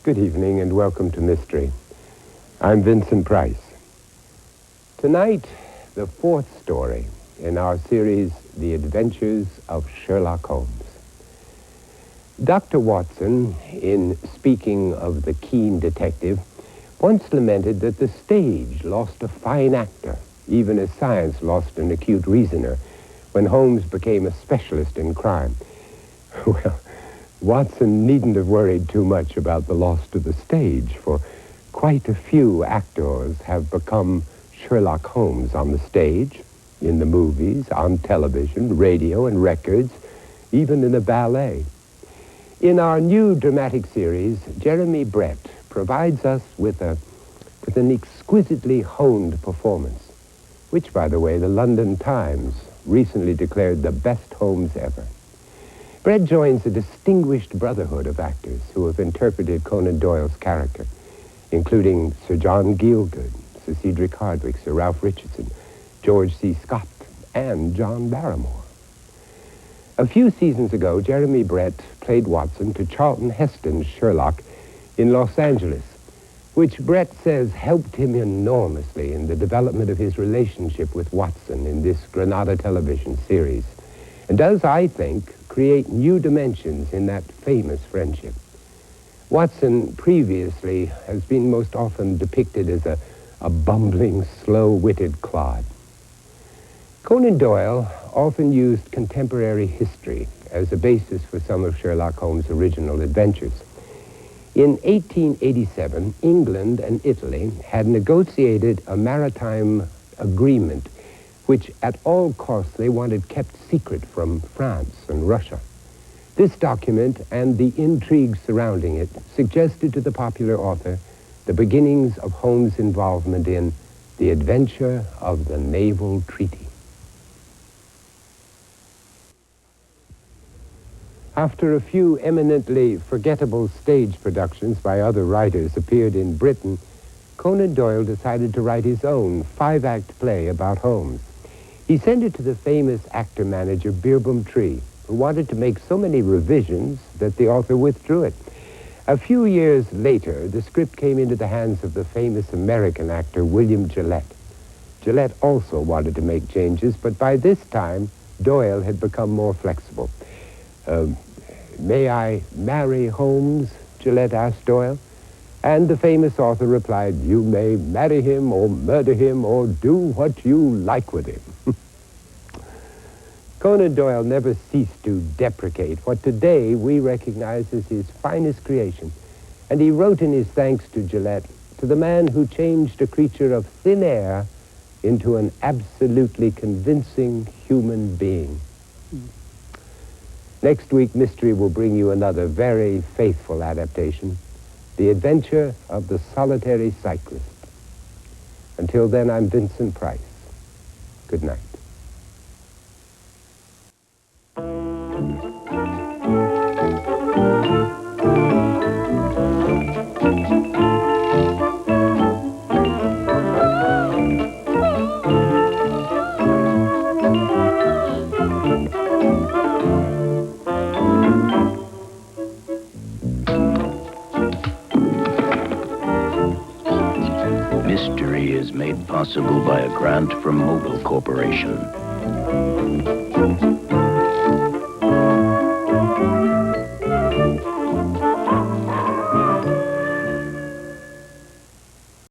Good evening and welcome to Mystery. I'm Vincent Price. Tonight, the fourth story in our series, The Adventures of Sherlock Holmes. Dr. Watson, in speaking of the keen detective, once lamented that the stage lost a fine actor, even as science lost an acute reasoner, when Holmes became a specialist in crime. Well, Watson needn't have worried too much about the loss to the stage, for quite a few actors have become Sherlock Holmes on the stage, in the movies, on television, radio, and records, even in a ballet. In our new dramatic series, Jeremy Brett provides us with an exquisitely honed performance, which, by the way, the London Times recently declared the best Holmes ever. Brett joins a distinguished brotherhood of actors who have interpreted Conan Doyle's character, including Sir John Gielgud, Sir Cedric Hardwicke, Sir Ralph Richardson, George C. Scott, and John Barrymore. A few seasons ago, Jeremy Brett played Watson to Charlton Heston's Sherlock in Los Angeles, which Brett says helped him enormously in the development of his relationship with Watson in this Granada television series, and does, I think, create new dimensions in that famous friendship. Watson previously has been most often depicted as a bumbling, slow-witted clod. Conan Doyle often used contemporary history as a basis for some of Sherlock Holmes' original adventures. In 1887, England and Italy had negotiated a maritime agreement which at all costs they wanted kept secret from France and Russia. This document and the intrigue surrounding it suggested to the popular author the beginnings of Holmes' involvement in the adventure of the Naval Treaty. After a few eminently forgettable stage productions by other writers appeared in Britain, Conan Doyle decided to write his own 5-act play about Holmes. He sent it to the famous actor-manager Beerbohm Tree, who wanted to make so many revisions that the author withdrew it. A few years later, the script came into the hands of the famous American actor William Gillette. Gillette also wanted to make changes, but by this time, Doyle had become more flexible. May I marry Holmes? Gillette asked Doyle. And the famous author replied, you may marry him or murder him or do what you like with him. Conan Doyle never ceased to deprecate what today we recognize as his finest creation, and he wrote in his thanks to Gillette, to the man who changed a creature of thin air into an absolutely convincing human being. Next week, Mystery will bring you another very faithful adaptation, The Adventure of the Solitary Cyclist. Until then, I'm Vincent Price. Good night. Mystery is made possible by a grant from Mobil Corporation.